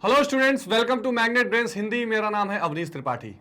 Hello students, welcome to Magnet Brains Hindi. मेरा नाम है अवनीश त्रिपाठी।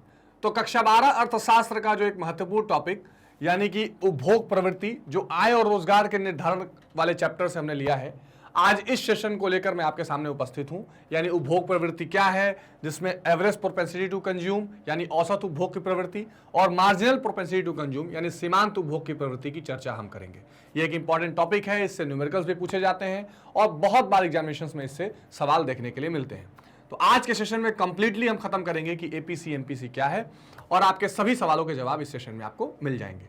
तो कक्षा 12 अर्थशास्त्र का जो एक महत्वपूर्ण टॉपिक यानी कि उपभोग प्रवृत्ति जो आय और रोजगार के निर्धारण वाले चैप्टर से हमने लिया है, आज इस सेशन को लेकर मैं आपके सामने उपस्थित हूं। यानी उपभोग प्रवृत्ति क्या है, जिसमें एवरेज प्रोपेंसिटी टू कंज्यूम यानी औसत उपभोग की प्रवृत्ति और मार्जिनल प्रोपेंसिटी टू कंज्यूम यानी सीमांत उपभोग की प्रवृत्ति की चर्चा हम करेंगे। यह एक इंपॉर्टेंट टॉपिक है, इससे न्यूमेरिकल्स भी पूछे जाते हैं और बहुत बार एग्जामिनेशंस में इससे सवाल देखने के लिए मिलते हैं। तो आज के सेशन में कंप्लीटली हम खत्म करेंगे कि एपीसी एमपीसी क्या है और आपके सभी सवालों के जवाब इस सेशन में आपको मिल जाएंगे।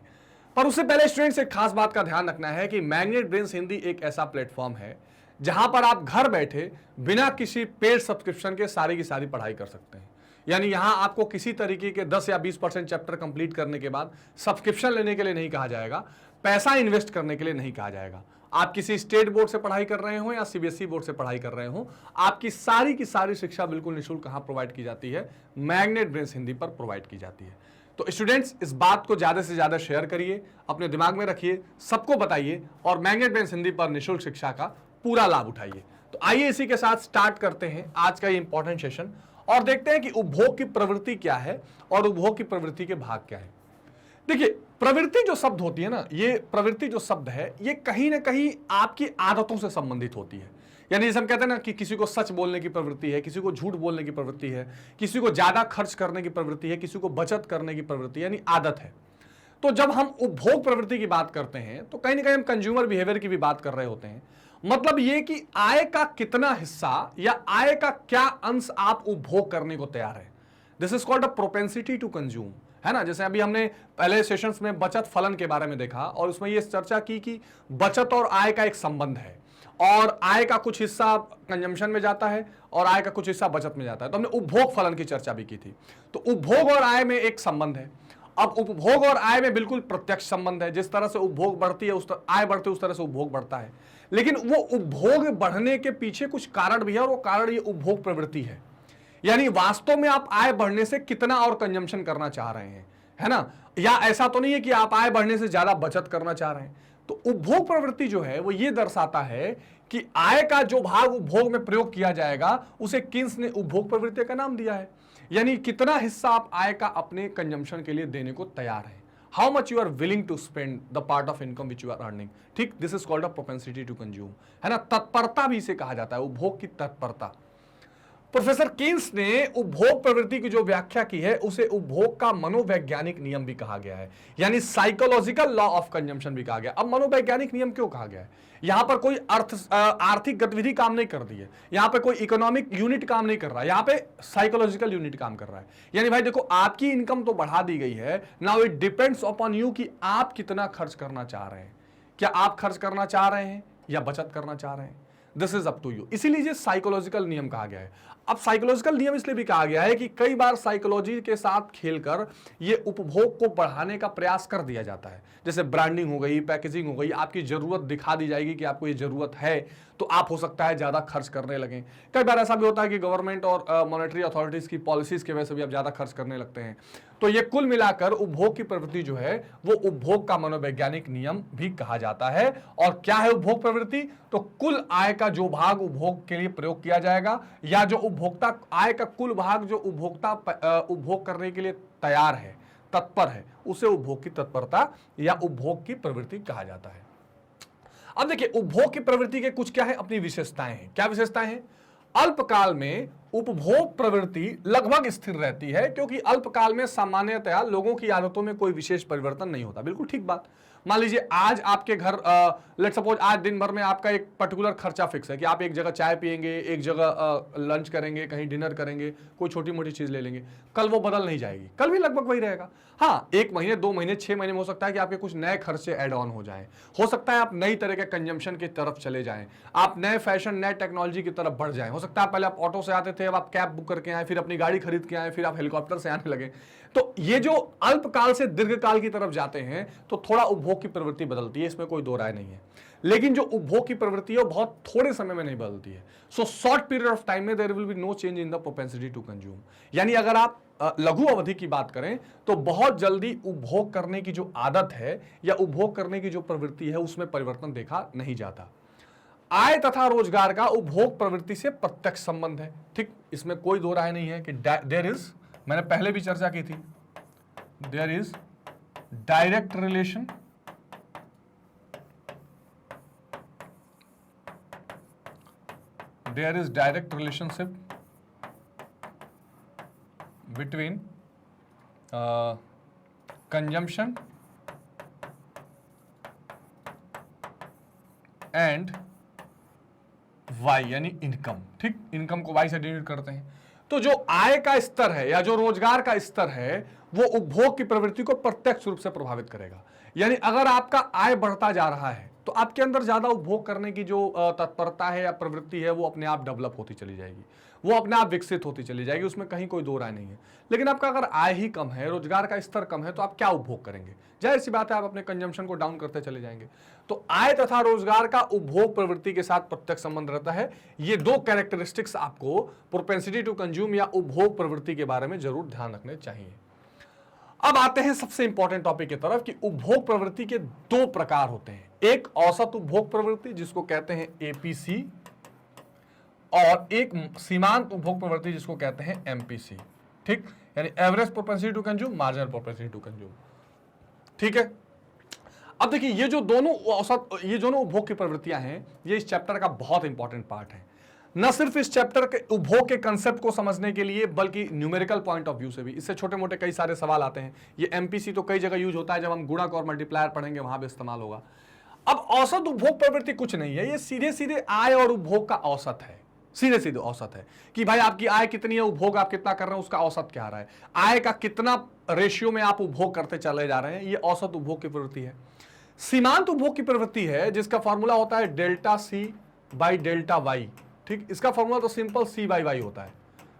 पर उससे पहले स्टूडेंट्स एक खास बात का ध्यान रखना है कि मैग्नेट ब्रेन्स हिंदी एक ऐसा प्लेटफॉर्म है जहां पर आप घर बैठे बिना किसी पेड सब्सक्रिप्शन के सारी की सारी पढ़ाई कर सकते हैं। यानी यहां आपको किसी तरीके के 10 या 20% चैप्टर कंप्लीट करने के बाद सब्सक्रिप्शन लेने के लिए नहीं कहा जाएगा, पैसा इन्वेस्ट करने के लिए नहीं कहा जाएगा। आप किसी स्टेट बोर्ड से पढ़ाई कर रहे हो या सीबीएसई बोर्ड से पढ़ाई कर रहे हो, आपकी सारी की सारी शिक्षा बिल्कुल निःशुल्क कहां प्रोवाइड की जाती है, मैग्नेट ब्रेन्स हिंदी पर प्रोवाइड की जाती है। तो स्टूडेंट्स इस बात को ज्यादा से ज्यादा शेयर करिए, अपने दिमाग में रखिए, सबको बताइए और मैग्नेट ब्रेन्स हिंदी पर निःशुल्क शिक्षा का पूरा लाभ उठाइए। तो आइए इसी के साथ स्टार्ट करते हैं आज का ये इंपॉर्टेंट सेशन और देखते हैं कि उपभोग की प्रवृत्ति क्या है और उपभोग की प्रवृत्ति के भाग क्या है। देखिए, प्रवृत्ति जो शब्द होती है ना, ये प्रवृत्ति जो शब्द है ये कहीं ना कहीं आपकी आदतों से संबंधित होती है। यानी जैसे हम कहते हैं ना कि किसी को सच बोलने की प्रवृत्ति है, किसी को झूठ बोलने की प्रवृत्ति है, किसी को ज्यादा खर्च करने की प्रवृत्ति है, किसी को बचत करने की प्रवृत्ति यानी आदत है। तो जब हम उपभोग प्रवृत्ति की बात करते हैं तो कहीं ना कहीं हम कंज्यूमर बिहेवियर की भी बात कर रहे होते हैं। मतलब ये कि आय का कितना हिस्सा या आय का क्या अंश आप उपभोग करने को तैयार है। This is called a propensity to consume, है ना। जैसे अभी हमने पहले सेशंस में बचत फलन के बारे में देखा और उसमें ये चर्चा की कि बचत और आय का एक संबंध है और आय का कुछ हिस्सा कंजम्पशन में जाता है और आय का कुछ हिस्सा बचत में जाता है। तो हमने उपभोग फलन की चर्चा भी की थी। तो उपभोग और आय में एक संबंध है। अब उपभोग और आय में बिल्कुल प्रत्यक्ष संबंध है। जिस तरह से उपभोग बढ़ती है आय बढ़ती है, उस तरह से उपभोग बढ़ता है। लेकिन वो उपभोग बढ़ने के पीछे कुछ कारण भी है और वो कारण ये उपभोग प्रवृत्ति है। यानी वास्तव में आप आय बढ़ने से कितना और कंजम्पशन करना चाह रहे हैं, है ना। या ऐसा तो नहीं है कि आप आय बढ़ने से ज्यादा बचत करना चाह रहे हैं। तो उपभोग प्रवृत्ति जो है वो ये दर्शाता है कि आय का जो भाग उपभोग में प्रयोग किया जाएगा उसे किन्स ने उपभोग प्रवृत्ति का नाम दिया है। यानी कितना हिस्सा आप आय का अपने कंजम्पशन के लिए देने को तैयार है। How much you are willing to spend the part of income which you are earning. ठीक, this is called a propensity to consume, है ना। तत्परता भी इसे कहा जाता है, उपभोग की तत्परता। प्रोफेसर केन्स ने उपभोग प्रवृत्ति की जो व्याख्या की है उसे उपभोग का मनोवैज्ञानिक नियम भी कहा गया है, यानी साइकोलॉजिकल लॉ ऑफ कंजम्पशन भी कहा गया। अब मनोवैज्ञानिक नियम क्यों कहा गया है? यहां पर कोई आर्थिक गतिविधि काम नहीं कर रही है, यहां पे कोई इकोनॉमिक यूनिट काम नहीं कर रहा है, यहां पे साइकोलॉजिकल यूनिट काम कर रहा है। यानी भाई देखो, आपकी इनकम तो बढ़ा दी गई है, now it depends upon you कि आप कितना खर्च करना चाह रहे हैं। क्या आप खर्च करना चाह रहे हैं या बचत करना चाह रहे हैं? This is up to you. इसीलिए साइकोलॉजिकल नियम कहा गया है। अब साइकोलॉजिकल नियम इसलिए भी कहा गया है कि कई बार साइकोलॉजी के साथ खेलकर ये उपभोग को बढ़ाने का प्रयास कर दिया जाता है। जैसे ब्रांडिंग हो गई, पैकेजिंग हो गई, आपकी जरूरत दिखा दी जाएगी कि आपको ये जरूरत है, तो आप हो सकता है ज्यादा खर्च करने लगे। कई बार ऐसा भी होता है कि गवर्नमेंट और मॉनेटरी अथॉरिटीज की पॉलिसीज की वजह से भी आप ज्यादा खर्च करने लगते हैं। तो ये कुल मिलाकर उपभोग की प्रवृत्ति जो है वो उपभोग का मनोवैज्ञानिक नियम भी कहा जाता है। और क्या है उपभोग प्रवृत्ति? तो कुल आय का जो भाग उपभोग के लिए प्रयोग किया जाएगा या जो उपभोक्ता आय का कुल भाग जो उपभोक्ता उपभोग करने के लिए तैयार है, तत्पर है, उसे उपभोग की तत्परता या उपभोग की प्रवृत्ति कहा जाता है। अब देखिए, उपभोग की प्रवृत्ति के कुछ क्या है, अपनी विशेषताएं हैं। क्या विशेषताएं हैं? अल्पकाल में उपभोग प्रवृत्ति लगभग स्थिर रहती है क्योंकि अल्पकाल में सामान्यतया लोगों की आदतों में कोई विशेष परिवर्तन नहीं होता। बिल्कुल ठीक बात। मान लीजिए आज आपके घर लेट्स सपोज आज दिन भर में आपका एक पर्टिकुलर खर्चा फिक्स है कि आप एक जगह चाय पिएंगे, एक जगह लंच करेंगे, कहीं डिनर करेंगे, कोई छोटी मोटी चीज ले लेंगे। कल वो बदल नहीं जाएगी, कल भी लगभग वही रहेगा। हाँ, 1 महीने 2 महीने 6 महीने में हो सकता है कि आपके कुछ नए खर्चे ऐड ऑन हो जाएं। हो सकता है आप नई तरह के कंजम्पशन की तरफ चले जाएं, आप नए फैशन नए टेक्नोलॉजी की तरफ बढ़ जाएं। हो सकता है पहले आप ऑटो से आते थे, अब आप कैब बुक करके आए, फिर अपनी गाड़ी खरीद के आए, फिर आप हेलीकॉप्टर से आने लगे। तो ये जो अल्पकाल से दीर्घकाल की तरफ जाते हैं तो थोड़ा उपभोग की प्रवृत्ति बदलती है, इसमें कोई दो राय नहीं है। लेकिन जो उपभोग की प्रवृत्ति है वो बहुत थोड़े समय में नहीं बदलती है। So short period of time में there will be no change in the propensity to consume. यानी अगर आप लघु अवधि की बात करें तो बहुत जल्दी उपभोग करने की जो आदत है या उपभोग करने की जो प्रवृत्ति है उसमें परिवर्तन देखा नहीं जाता। आय तथा रोजगार का उपभोग प्रवृत्ति से प्रत्यक्ष संबंध है। ठीक, इसमें कोई दो राय नहीं है कि देयर इज, मैंने पहले भी चर्चा की थी, there is direct relation there is direct relationship between consumption and Y यानी इनकम। ठीक, इनकम को Y से डिनोट करते हैं। तो जो आय का स्तर है या जो रोजगार का स्तर है वो उपभोग की प्रवृत्ति को प्रत्यक्ष रूप से प्रभावित करेगा। यानी अगर आपका आय बढ़ता जा रहा है तो आपके अंदर ज्यादा उपभोग करने की जो तत्परता है या प्रवृत्ति है वो अपने आप डेवलप होती चली जाएगी, वो अपने आप विकसित होती चली जाएगी, उसमें कहीं कोई दो राय नहीं है। लेकिन आपका अगर आय ही कम है, रोजगार का स्तर कम है, तो आप क्या उपभोग करेंगे? जाहिर सी बात है आप अपने कंजम्पशन को डाउन करते चले जाएंगे। तो आय तथा रोजगार का उपभोग प्रवृत्ति के साथ प्रत्यक्ष संबंध रहता है। ये दो कैरेक्टरिस्टिक्स आपको प्रोपेंसिटी टू कंज्यूम या उपभोग प्रवृत्ति के बारे में जरूर ध्यान रखने चाहिए। अब आते हैं सबसे इंपॉर्टेंट टॉपिक की तरफ कि उपभोग प्रवृत्ति के दो प्रकार होते हैं। एक औसत उपभोग प्रवृत्ति जिसको कहते हैं एपीसी, और एक सीमांत उपभोग प्रवृत्ति जिसको कहते हैं एमपीसी। ठीक, यानी average propensity to consume, marginal propensity to consume. ठीक है, अब देखिए ये जो दोनों उपभोग की प्रवृत्तियां हैं ये इस चैप्टर का बहुत इंपॉर्टेंट पार्ट है। न सिर्फ इस चैप्टर के उपभोग के कंसेप्ट को समझने के लिए बल्कि न्यूमेरिकल पॉइंट ऑफ व्यू से भी। इससे छोटे मोटे कई सारे सवाल आते हैं। ये एमपीसी तो कई जगह यूज होता है, जब हम गुणक और मल्टीप्लायर पढ़ेंगे वहां भी इस्तेमाल होगा। अब औसत उपभोग प्रवृत्ति कुछ नहीं है, ये सीधे सीधे आय और उपभोग का औसत है। सीधे सीधे औसत है कि भाई आपकी आय कितनी है, उपभोग आप कितना कर रहे हैं, उसका औसत क्या आ रहा है। आय का कितना रेशियो में आप उपभोग करते चले जा रहे हैं, ये औसत उपभोग की प्रवृत्ति है। सीमांत उपभोग की प्रवृत्ति है जिसका फॉर्मूला होता है delta C by delta Y. ठीक, इसका फॉर्मूला तो सिंपल सी बाई वाई होता है।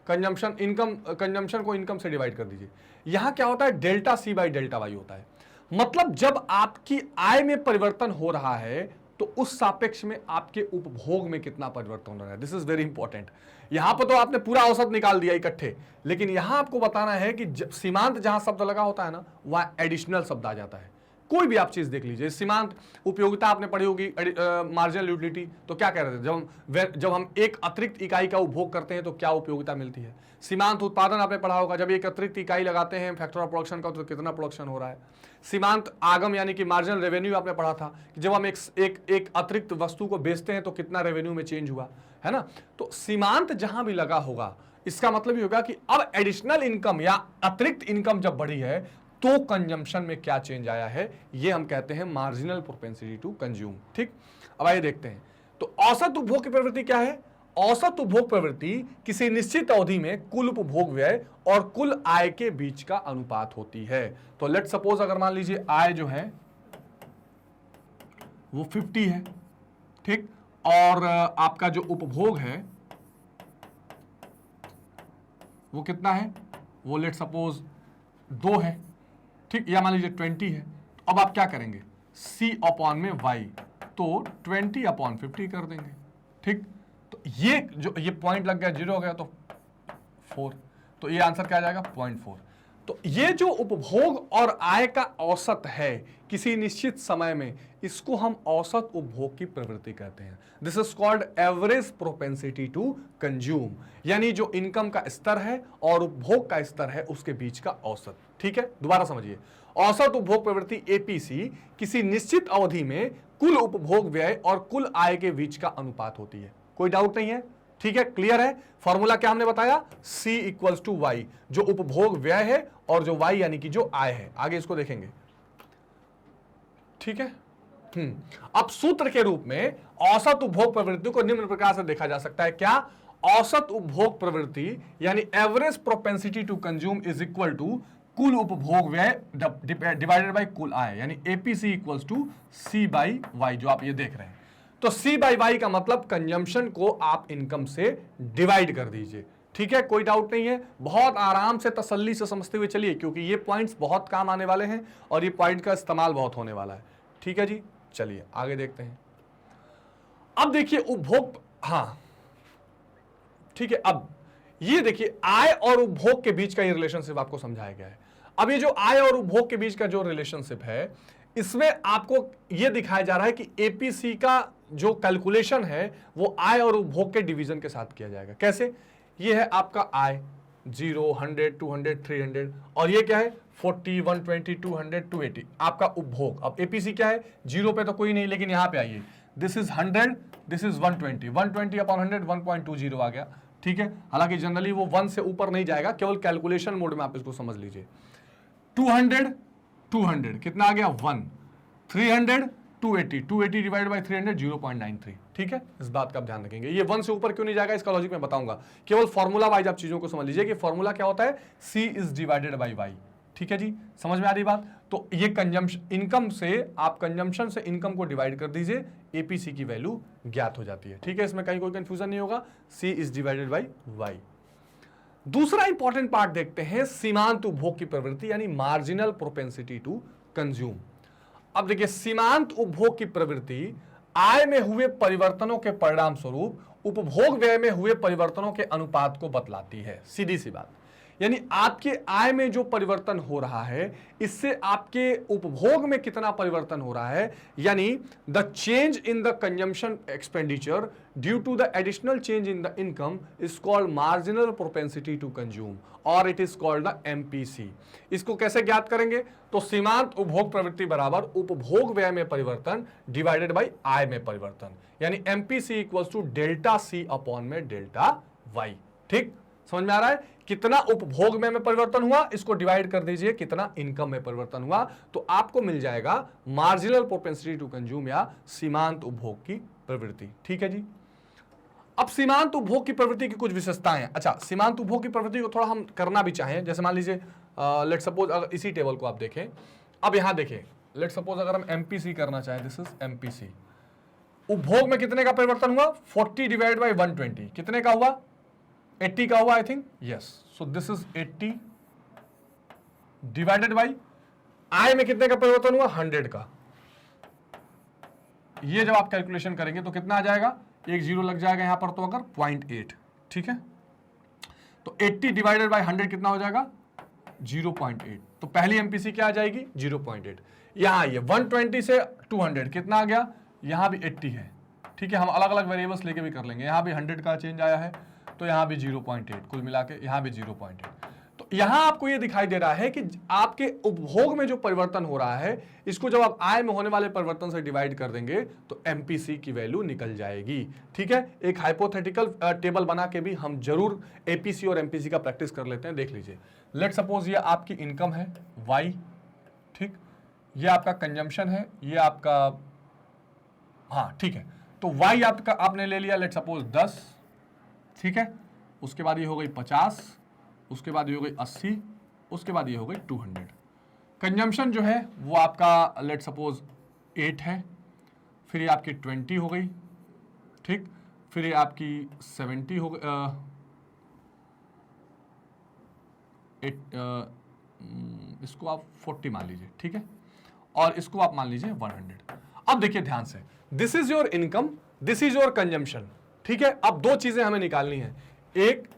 कंजम्पशन को इनकम से डिवाइड कर दीजिए। यहां क्या होता है, delta C by delta Y होता है। मतलब जब आपकी आय में परिवर्तन हो रहा है तो उस सापेक्ष में आपके उपभोग में कितना परिवर्तन हो रहा है। This is very important. यहां पर तो आपने पूरा औसत निकाल दिया इकट्ठे, लेकिन यहां आपको बताना है कि सीमांत जहां शब्द लगा होता है ना, वहां एडिशनल शब्द आ जाता है। कोई भी आप चीज देख लीजिए, सीमांत उपयोगिता आपने पढ़ी होगी, मार्जिनल यूटिलिटी, तो क्या कह रहे थे, जब हम एक अतिरिक्त इकाई का उपभोग करते हैं तो क्या उपयोगिता मिलती है। सीमांत उत्पादन आपने पढ़ा होगा, जब एक अतिरिक्त इकाई लगाते हैं फैक्टर ऑफ प्रोडक्शन का तो कितना प्रोडक्शन हो रहा है। सीमांत आगम यानी कि मार्जिनल रेवेन्यू आपने पढ़ा था कि जब हम एक अतिरिक्त वस्तु को बेचते हैं तो कितना रेवेन्यू में चेंज हुआ है ना। तो सीमांत जहां भी लगा होगा इसका मतलब ये होगा कि अब एडिशनल इनकम या अतिरिक्त इनकम जब बढ़ी है तो कंजम्पशन में क्या चेंज आया है, ये हम कहते हैं मार्जिनल प्रोपेंसिटी टू कंज्यूम। ठीक, अब आइए देखते हैं। तो औसत उपभोग की प्रवृत्ति क्या है। औसत उपभोग प्रवृत्ति किसी निश्चित अवधि में कुल उपभोग व्यय और कुल आय के बीच का अनुपात होती है। तो लेट सपोज अगर मान लीजिए आय जो है वो 50 है, ठीक, और आपका जो उपभोग है वो कितना है, वो लेट सपोज 2 है, ठीक, या मान लीजिए 20 है। तो अब आप क्या करेंगे, C अपॉन में Y, तो 20 अपॉन 50 कर देंगे। ठीक, तो ये पॉइंट लग गया, 0 हो गया तो 4, तो ये आंसर क्या आ जाएगा 0.4। तो ये जो उपभोग और आय का औसत है किसी निश्चित समय में, इसको हम औसत उपभोग की प्रवृत्ति कहते हैं। This is called average propensity to consume, यानी जो इनकम का स्तर है और उपभोग का स्तर है उसके बीच का औसत। ठीक है, दोबारा समझिए, औसत उपभोग प्रवृत्ति एपीसी किसी निश्चित अवधि में कुल उपभोग व्यय और कुल आय के बीच का अनुपात होती है। कोई डाउट नहीं है, ठीक है, क्लियर है। फॉर्मूला क्या हमने बताया, C इक्वल्स टू वाई, जो उपभोग व्यय है और जो Y यानी कि जो आय है। आगे इसको देखेंगे, ठीक है। अब सूत्र के रूप में औसत उपभोग प्रवृत्ति को निम्न प्रकार से देखा जा सकता है। क्या, औसत उपभोग प्रवृत्ति यानी average propensity to consume is equal to कुल उपभोग व्यय डिवाइडेड बाय कुल आय, यानी APC equals to C by Y, जो आप ये देख रहे हैं। तो C बाई वाई का मतलब कंजम्पशन को आप इनकम से डिवाइड कर दीजिए। ठीक है, कोई डाउट नहीं है। बहुत आराम से तसल्ली से समझते हुए चलिए, क्योंकि ये पॉइंट्स बहुत काम आने वाले हैं और ये पॉइंट का इस्तेमाल बहुत होने वाला है। ठीक है जी, चलिए आगे देखते हैं। अब देखिए उपभोग, हाँ ठीक है, अब ये देखिए आय और उपभोग के बीच का ये रिलेशनशिप आपको समझाया गया है। अब ये जो आय और उपभोग के बीच का जो रिलेशनशिप है, इसमें आपको यह दिखाया जा रहा है कि एपीसी का जो कैलकुलेशन है वो आय और उपभोग के डिवीजन के साथ किया जाएगा। कैसे? ये है आपका आय 0, 100, 200, 300 और ये क्या है 40, 120, 200, 280 आपका उपभोग। अब एपीसी क्या है? 0 पे तो कोई नहीं, लेकिन यहां पे आइए, this is 100, this is 120, 120 upon 100 1.20 आ गया। ठीक है, हालांकि जनरली वो 1 से ऊपर नहीं जाएगा, केवल कैलकुलेशन मोड में आप इसको समझ लीजिए। 200 200 कितना आ गया 1, 300 280, 280 डिवाइड बाई 300 0.93। ठीक है, इस बात का आप ध्यान रखेंगे। ये 1 से ऊपर क्यों नहीं जाएगा इसका लॉजिक मैं बताऊंगा, केवल फॉर्मूला वाइज आप चीजों को समझ लीजिए कि फॉर्मूला क्या होता है, C is divided by Y। ठीक है जी, समझ में आ रही बात? तो ये कंजम्पशन इनकम से आप कंजम्पशन से इनकम को डिवाइड कर दीजिए, एपीसी की वैल्यू ज्ञात हो जाती है। ठीक है, इसमें कहीं कोई कंफ्यूजन नहीं होगा, C is divided by Y। दूसरा इंपॉर्टेंट पार्ट देखते हैं, सीमांत उपभोग की प्रवृत्ति यानी मार्जिनल प्रोपेंसिटी टू कंज्यूम। अब देखिए, सीमांत उपभोग की प्रवृत्ति आय में हुए परिवर्तनों के परिणाम स्वरूप उपभोग व्यय में हुए परिवर्तनों के अनुपात को बतलाती है। सीधी सी बात, यानी आपके आय में जो परिवर्तन हो रहा है इससे आपके उपभोग में कितना परिवर्तन हो रहा है, यानी the change in the consumption expenditure due to the additional change in the income is called marginal propensity to consume और it is called the MPC. इसको कैसे ज्ञात करेंगे? तो सीमांत उपभोग प्रवृत्ति बराबर उपभोग व्यय में परिवर्तन डिवाइडेड बाई आय में परिवर्तन, यानी MPC equals to delta C upon में डेल्टा वाई। ठीक, समझ में आ रहा है? कितना उपभोग में परिवर्तन हुआ इसको डिवाइड कर दीजिए कितना इनकम में परिवर्तन हुआ, तो आपको मिल जाएगा मार्जिनल प्रोपेंसिटी टू कंज्यूम या सीमांत उपभोग की प्रवृत्ति। ठीक है जी। अब सीमांत उपभोग की प्रवृत्ति की कुछ विशेषताएं। अच्छा, सीमांत उपभोग की प्रवृत्ति को थोड़ा हम करना भी चाहें, जैसे मान लीजिए लेट सपोज अगर इसी टेबल को आप देखें, अब यहां देखें, लेट सपोज अगर हम एमपीसी करना चाहें, दिस इज एमपीसी। उपभोग में कितने का परिवर्तन हुआ? 40 डिवाइड बाई 120 कितने का हुआ? 80 का हुआ, I think, yes. So this is 80 divided by आय में कितने का परिवर्तन हुआ? 100 का। ये जब आप कैलकुलेशन करेंगे तो कितना आ जाएगा? एक जीरो लग जाएगा यहां पर, तो अगर 0.8। ठीक है, तो 80 डिवाइडेड बाई 100 कितना हो जाएगा? 0.8। तो पहली एमपीसी क्या आ जाएगी? 0.8। यहां ये 120 से 200 कितना आ गया? यहां भी 80 है। ठीक है, हम अलग अलग वेरिएबल्स लेके भी कर लेंगे। यहां भी 100 का चेंज आया है, तो यहां भी 0.8, कुल मिला के यहां भी 0.8। तो यहां आपको यह दिखाई दे रहा है कि आपके उपभोग में जो परिवर्तन हो रहा है इसको जब आप आय में होने वाले परिवर्तन से डिवाइड कर देंगे तो एमपीसी की वैल्यू निकल जाएगी। ठीक है, एक हाइपोथेटिकल टेबल बना के भी हम जरूर एपीसी और एमपीसी का प्रैक्टिस कर लेते हैं। देख लीजिए, लेट सपोज ये आपकी इनकम है वाई, ठीक, ये आपका कंजम्पशन है, ये आपका, हाँ ठीक है, तो वाई आपका आपने ले लिया लेट सपोज 10, ठीक है, उसके बाद ये हो गई 50, उसके बाद ये हो गई 80, उसके बाद ये हो गई 200। कंजम्पशन जो है वो आपका लेट सपोज 8 है, फिर ये आपकी 20 हो गई, ठीक, फिर ये आपकी 70 हो गई, इसको आप 40 मान लीजिए, ठीक है, और इसको आप मान लीजिए 100। अब देखिए ध्यान से, this is your income, this is your consumption. ठीक है, अब दो चीजें हमें निकालनी है, एक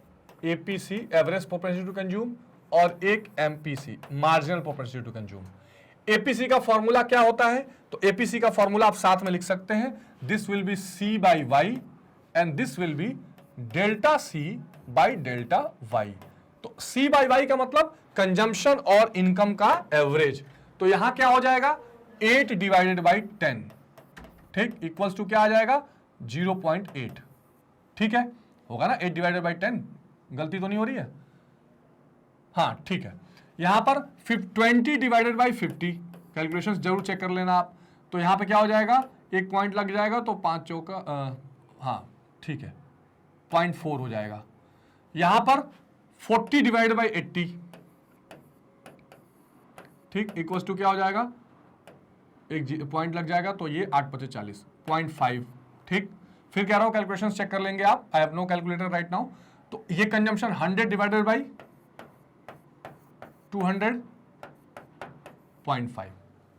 APC average propensity to consume और एक MPC marginal propensity to consume. APC का फॉर्मूला क्या होता है? तो एपीसी का फॉर्मूला आप साथ में लिख सकते हैं, this will be C by Y and this will be delta C by delta Y. तो सी बाई वाई का मतलब कंजम्पशन और इनकम का एवरेज। तो यहां क्या हो जाएगा? 8 डिवाइडेड बाई 10, ठीक, इक्वल्स टू क्या आ जाएगा? 0.8। ठीक है, होगा ना 8 डिवाइडेड बाई 10, गलती तो नहीं हो रही है? हाँ ठीक है, यहां पर 20 डिवाइडेड बाई 50, कैलकुलेशंस जरूर चेक कर लेना आप। तो यहां पे क्या हो जाएगा? एक पॉइंट लग जाएगा, तो 5 चौका, हाँ ठीक है, 0.4 हो जाएगा। यहां पर 40 डिवाइडेड बाई 80, ठीक, इक्वल्स टू क्या हो जाएगा? एक पॉइंट लग जाएगा, तो ये 8 पचे 40, 0.5। ठीक, फिर कह रहा हूं कैलकुलेशन चेक कर लेंगे आप, I have no calculator right now. तो ये कंजम्पशन 100 डिवाइडेड बाई 200, 0.5,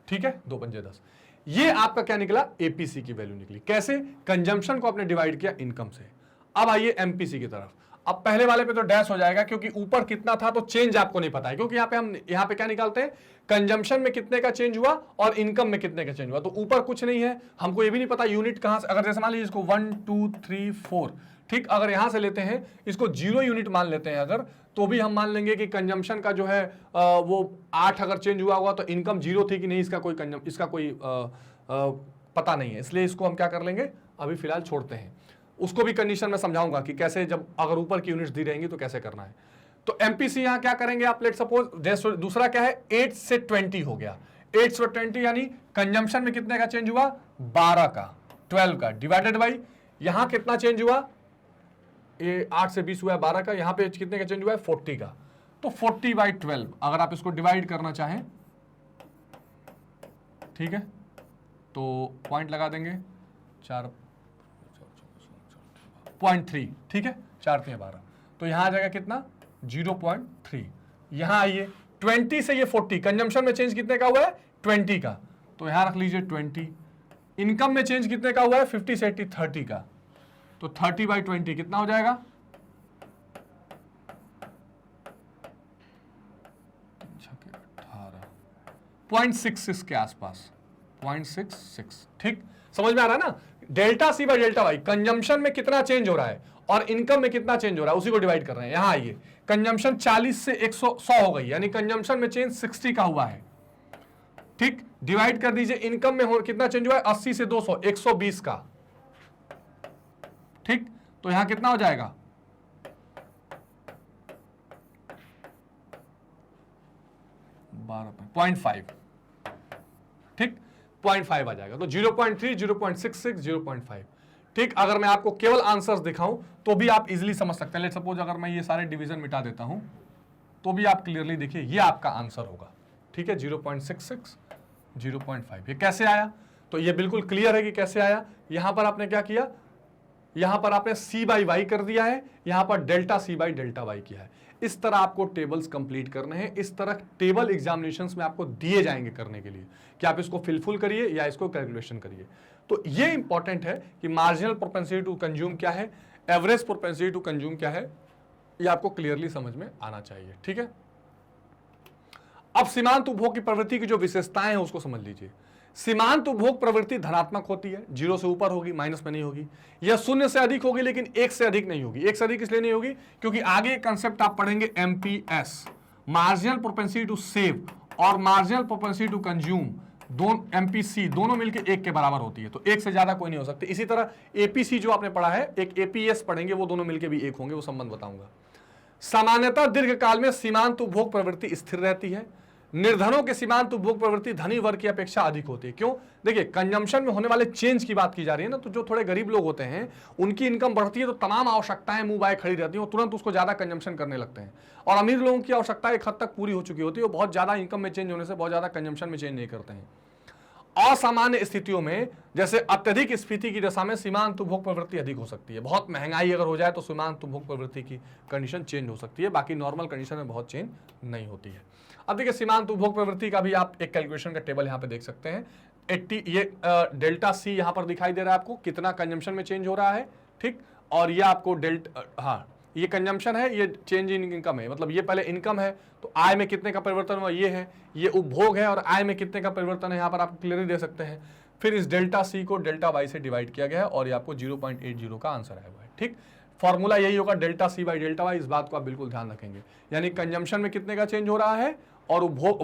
ठीक है, 2 पंजे 10। ये आपका क्या निकला? एपीसी की वैल्यू निकली। कैसे? कंजम्पशन को आपने डिवाइड किया इनकम से। अब आइए एमपीसी की तरफ। अब पहले वाले पे तो डैश हो जाएगा क्योंकि ऊपर कितना था तो चेंज आपको नहीं पता है, क्योंकि यहाँ पे क्या निकालते हैं, कंजम्पशन में कितने का चेंज हुआ और इनकम में कितने का चेंज हुआ। तो ऊपर कुछ नहीं है, हमको ये भी नहीं पता यूनिट कहां से, अगर जैसे मान लीजिए इसको 1 2 3 4, ठीक, अगर यहां से लेते हैं इसको 0 यूनिट मान लेते हैं अगर, तो भी हम मान लेंगे कि कंजम्पशन का जो है वो 8 अगर चेंज हुआ होगा तो इनकम 0 थी कि नहीं, इसका कोई पता नहीं है, इसलिए इसको हम क्या कर लेंगे, अभी फिलहाल छोड़ते हैं। उसको भी कंडीशन में समझाऊंगा कि कैसे, जब अगर ऊपर की यूनिट्स दी रहेंगी तो कैसे करना है। तो एमपीसी यहां क्या करेंगे आप, लेट सपोज दूसरा क्या है, 8 से 20 हो गया, 8 से 20 यानी कंजम्पशन में कितने का चेंज हुआ, 12 का, 12 का, डिवाइडेड बाई यहां कितना चेंज हुआ, ये 8 से 20 हुआ है 12 का, यहां पे कितने का चेंज हुआ है 40 का, तो 40/12 अगर आप इसको डिवाइड करना चाहें, ठीक है, तो पॉइंट लगा देंगे 4.3, ठीक है, 4 3 12, तो यहां आ जाएगा कितना 0.3। यहां आइए 20 से ये 40, कंजम्पशन में चेंज कितने का हुआ है 20 का, तो यहां रख लीजिए 20। इनकम में चेंज कितने का हुआ है 50 से 80 30 का, तो 30/20 कितना हो जाएगा 0.66 के आसपास, 0.66, ठीक, समझ में आ रहा है ना। Delta C by delta Y, consumption में कितना चेंज हो रहा है और इनकम में कितना चेंज हो रहा है उसी को डिवाइड कर रहे हैं। यहां आइए, कंजम्पशन 40 से 100 हो गई, यानी कंजम्पशन में चेंज 60 का हुआ है, ठीक, डिवाइड कर दीजिए इनकम में कितना चेंज हुआ है 80 से 200, 120 का, ठीक, तो यहां कितना हो जाएगा 0.5, ठीक, 0.5 आ जाएगा, तो 0.3 0.66 0.5, ठीक। अगर मैं आपको केवल आंसर्स दिखाऊं तो भी आप इजीली समझ सकते हैं। लेट्स सपोज अगर मैं ये सारे डिवीजन मिटा देता हूं तो भी आप क्लियरली देखिए ये आपका आंसर होगा, ठीक है, 0.66 0.5। ये कैसे आया, तो ये बिल्कुल क्लियर है कि कैसे आया। यहां पर आपने क्या किया, यहां पर आपने c बाई वाई कर दिया है, यहां पर delta c by delta Y किया है। इस तरह आपको टेबल्स कंप्लीट करने हैं, इस तरह टेबल एग्जामिनेशंस में आपको दिए जाएंगे करने के लिए कि आप इसको फिलफुल करिए या इसको कैलकुलेशन करिए। तो ये इंपॉर्टेंट है कि मार्जिनल प्रोपेंसिटी टू कंज्यूम क्या है, एवरेज प्रोपेंसिटी टू कंज्यूम क्या है, ये आपको क्लियरली समझ में आना चाहिए, ठीक है। अब सीमांत उपभोग की प्रवृत्ति की जो विशेषताएं हैं उसको समझ लीजिए। सीमांत उपभोग प्रवृत्ति धनात्मक होती है, 0 से ऊपर होगी, माइनस में नहीं होगी, या 0 से अधिक होगी लेकिन 1 से अधिक नहीं होगी। 1 से अधिक इसलिए नहीं होगी क्योंकि आगे कंसेप्ट आप पढ़ेंगे MPS, marginal propensity to save और मार्जिनल प्रोपेंसिटी टू कंज्यूम, दोनों एमपीसी दोनों मिलकर 1 के बराबर होती है, तो 1 से ज्यादा कोई नहीं हो सकती। इसी तरह एपीसी जो आपने पढ़ा है, एक एपीएस पढ़ेंगे, वो दोनों मिलकर भी 1 होंगे, वो संबंध बताऊंगा। सामान्यतः दीर्घकाल में सीमांत उपभोग प्रवृत्ति स्थिर रहती है। निर्धनों के सीमांत उपभोग प्रवृत्ति धनी वर्ग की अपेक्षा अधिक होती है। क्यों, देखिए कंजम्पशन में होने वाले चेंज की बात की जा रही है ना, तो जो थोड़े गरीब लोग होते हैं उनकी इनकम बढ़ती है तो तमाम आवश्यकताएं मुंह बाय खड़ी रहती हैं, वो तुरंत उसको ज्यादा कंजम्पशन करने लगते हैं। और अमीर लोगों की आवश्यकता एक हद तक पूरी हो चुकी होती है, वो बहुत ज्यादा इनकम में चेंज होने से बहुत ज्यादा कंजम्पशन में चेंज नहीं करते हैं। असामान्य स्थितियों में जैसे अत्यधिक स्फीति की दशा में सीमांत उपभोग प्रवृत्ति अधिक हो सकती है। बहुत महंगाई अगर हो जाए तो सीमांत उपभोग प्रवृत्ति की कंडीशन चेंज हो सकती है, बाकी नॉर्मल कंडीशन में बहुत चेंज नहीं होती है। अब देखिए सीमांत उपभोग प्रवृत्ति का भी आप एक कैलकुलेशन का टेबल यहाँ पे देख सकते हैं। 80 ये डेल्टा सी यहाँ पर दिखाई दे रहा है आपको, कितना कंजम्पशन में चेंज हो रहा है, ठीक, और ये आपको डेल्टा, हाँ ये कंजम्पशन है, ये चेंज इन इनकम है, मतलब ये पहले इनकम है तो आय में कितने का परिवर्तन हुआ ये है, ये उपभोग है और आय में कितने का परिवर्तन है यहाँ पर आप क्लियरली दे सकते हैं। फिर इस डेल्टा सी को डेल्टा वाई से डिवाइड किया गया है और ये आपको 0.80 का आंसर आया हुआ है, ठीक। फॉर्मूला यही होगा delta C by delta Y, इस बात को आप बिल्कुल ध्यान रखेंगे। यानी कंजम्पशन में कितने का चेंज हो रहा है और उपभोग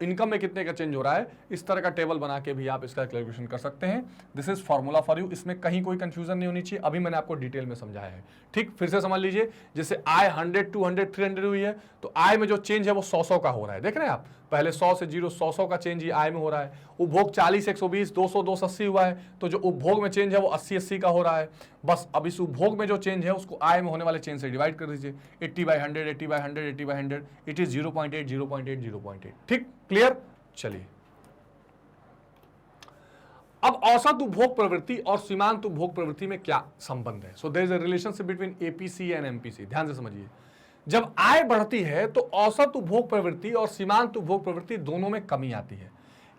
इनकम में कितने का चेंज हो रहा है, इस तरह का टेबल बना के भी आप इसका कैलकुलेशन कर सकते हैं। This is formula for you, इसमें कहीं कोई कंफ्यूजन नहीं होनी चाहिए, अभी मैंने आपको डिटेल में समझाया है, ठीक। फिर से समझ लीजिए, जैसे आय 100 200 300 हुई है तो आय में जो चेंज है वो 100 का हो रहा है, देख रहे हैं आप, पहले 100 से 0 100 का चेंज ही आय में हो रहा है। उपभोग 40 120 200 280 हुआ है, तो जो उपभोग में चेंज है वो 80 का हो रहा है। बस अब इस उपभोग में जो चेंज है उसको आय में होने वाले चेंज से डिवाइड कर दीजिए, 80/100 80/100 80/100, इट इज 0.8 0.8 0.8, ठीक, क्लियर। चलिए अब औसत उपभोग प्रवृत्ति और सीमांत उपभोग प्रवृत्ति में क्या संबंध है। So there is a relationship between APC and MPC, ध्यान से समझिए। जब आय बढ़ती है तो औसत उपभोग प्रवृत्ति और सीमांत उपभोग प्रवृत्ति दोनों में कमी आती है,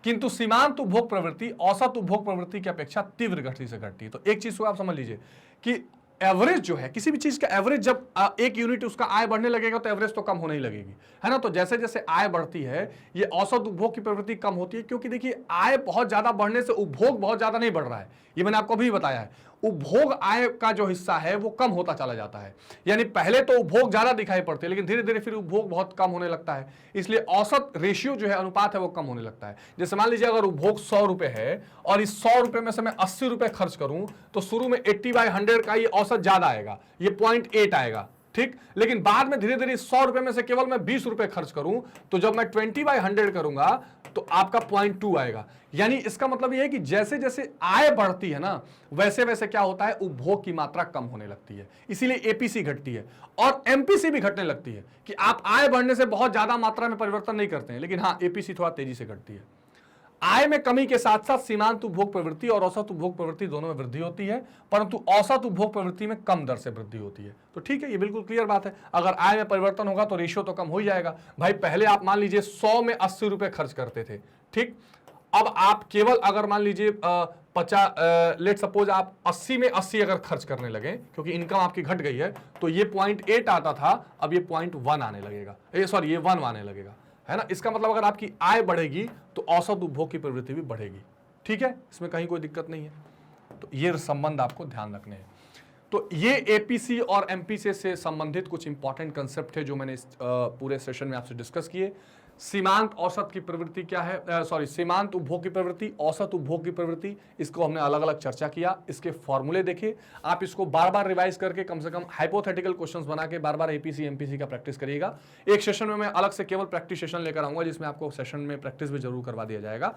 किंतु सीमांत उपभोग प्रवृत्ति औसत उपभोग प्रवृत्ति की अपेक्षा तीव्र गति से घटती है। तो एक चीज को आप समझ लीजिए कि एवरेज जो है, किसी भी चीज का एवरेज जब एक यूनिट उसका आय बढ़ने लगेगा तो एवरेज तो कम होने ही लगेगी, है ना। तो जैसे जैसे आय बढ़ती है ये औसत उपभोग की प्रवृत्ति कम होती है, क्योंकि देखिए आय बहुत ज्यादा बढ़ने से उपभोग बहुत ज्यादा नहीं बढ़ रहा है, ये मैंने आपको अभी बताया है। उपभोग आय का जो हिस्सा है वो कम होता चला जाता है, यानी पहले तो उपभोग ज्यादा दिखाई पड़ते हैं लेकिन धीरे धीरे फिर उपभोग बहुत कम होने लगता है, इसलिए औसत रेशियो जो है, अनुपात है, वो कम होने लगता है। जैसे मान लीजिए अगर उपभोग 100 रुपए है और इस 100 रुपए में से मैं 80 रुपए खर्च करूं तो शुरू में 80/100 का ये औसत ज्यादा आएगा, ये 0.8 आएगा, ठीक। लेकिन बाद में धीरे धीरे 100 रुपए में से केवल मैं 20 रुपए खर्च करूं तो जब मैं 20/100 करूंगा तो आपका 0.2 आएगा। यानी इसका मतलब यह है कि जैसे जैसे आय बढ़ती है ना वैसे वैसे क्या होता है, उपभोग की मात्रा कम होने लगती है, इसीलिए एपीसी घटती है और एमपीसी भी घटने लगती है कि आप आय बढ़ने से बहुत ज्यादा मात्रा में परिवर्तन नहीं करते हैं, लेकिन हाँ एपीसी थोड़ा तेजी से घटती है। आय में कमी के साथ साथ सीमांत उपभोग प्रवृत्ति और औसत उपभोग प्रवृत्ति दोनों में वृद्धि होती है, परंतु औसत उपभोग प्रवृत्ति में कम दर से वृद्धि होती है। तो ठीक है, ये बिल्कुल क्लियर बात है। अगर आय में परिवर्तन होगा तो रेशियो तो कम हो ही जाएगा। भाई पहले आप मान लीजिए 100 में 80 रुपए खर्च करते थे, ठीक। अब आप केवल अगर मान लीजिए 50 लेट सपोज आप 80 में 80 अगर खर्च करने लगे क्योंकि इनकम आपकी घट गई है, तो ये 0.8 आता था, अब ये 0.1 आने लगेगा, सॉरी ये 1 आने लगेगा, है ना। इसका मतलब अगर आपकी आय बढ़ेगी तो औसत उपभोग की प्रवृत्ति भी बढ़ेगी, ठीक है, इसमें कहीं कोई दिक्कत नहीं है। तो ये संबंध आपको ध्यान रखने हैं। तो ये एपीसी और एमपीसी से संबंधित कुछ इंपॉर्टेंट कंसेप्ट है जो मैंने इस पूरे सेशन में आपसे डिस्कस किए। सीमांत औसत की प्रवृत्ति क्या है, सीमांत उपभोग की प्रवृत्ति, औसत उपभोग की प्रवृत्ति, इसको हमने अलग अलग चर्चा किया, इसके फॉर्मूले देखे। आप इसको बार बार रिवाइज करके कम से कम हाइपोथेटिकल क्वेश्चंस बना के बार बार एपीसी एमपीसी का प्रैक्टिस करिएगा। एक सेशन में मैं अलग से केवल प्रैक्टिस सेशन लेकर आऊंगा जिसमें आपको सेशन में प्रैक्टिस भी जरूर करवा दिया जाएगा।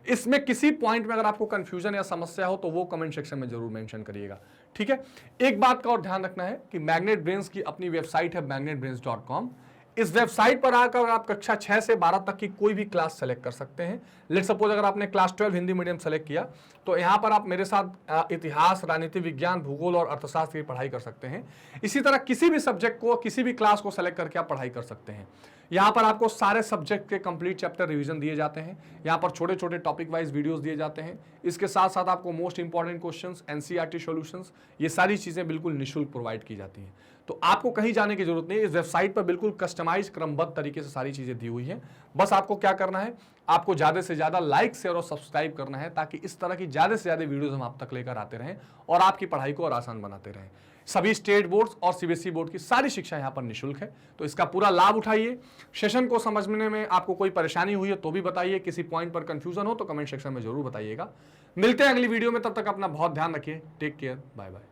इसमें किसी पॉइंट में अगर आपको कंफ्यूजन या समस्या हो तो वो कमेंट सेक्शन में जरूर मेंशन करिएगा, ठीक है। एक बात का और ध्यान रखना है कि मैग्नेट ब्रेन्स की अपनी वेबसाइट है magnetbrains.com। इस वेबसाइट पर आकर आप कक्षा 6 से 12 तक की कोई भी क्लास सेलेक्ट कर सकते हैं। लेट सपोज अगर आपने क्लास 12 हिंदी मीडियम सेलेक्ट किया तो यहाँ पर आप मेरे साथ इतिहास, राजनीति विज्ञान, भूगोल और अर्थशास्त्र की पढ़ाई कर सकते हैं। इसी तरह किसी भी सब्जेक्ट को, किसी भी क्लास को सेलेक्ट करके आप पढ़ाई कर सकते हैं। यहाँ पर आपको सारे सब्जेक्ट के कंप्लीट चैप्टर रिवीजन दिए जाते हैं। यहाँ पर छोटे छोटे टॉपिक वाइज वीडियोस दिए जाते हैं। इसके साथ साथ आपको most important questions, NCERT solutions, ये सारी चीजें बिल्कुल निःशुल्क प्रोवाइड की जाती हैं। तो आपको कहीं जाने की जरूरत नहीं है। इस वेबसाइट पर बिल्कुल कस्टमाइज, क्रमबद्ध तरीके से सारी चीजें दी हुई हैं। बस आपको क्या करना है, आपको ज्यादा से ज्यादा लाइक, शेयर और सब्सक्राइब करना है ताकि इस तरह की ज्यादा से ज्यादा वीडियोस हम आप तक लेकर आते रहें और आपकी पढ़ाई को और आसान बनाते रहें। सभी स्टेट बोर्ड्स और सीबीएसई बोर्ड की सारी शिक्षा यहाँ पर निःशुल्क है, तो इसका पूरा लाभ उठाइए। सेशन को समझने में आपको कोई परेशानी हुई है तो भी बताइए, किसी पॉइंट पर कंफ्यूजन हो तो कमेंट सेक्शन में जरूर बताइएगा। मिलते हैं अगली वीडियो में, तब तक अपना बहुत ध्यान रखिए। Take care, bye bye.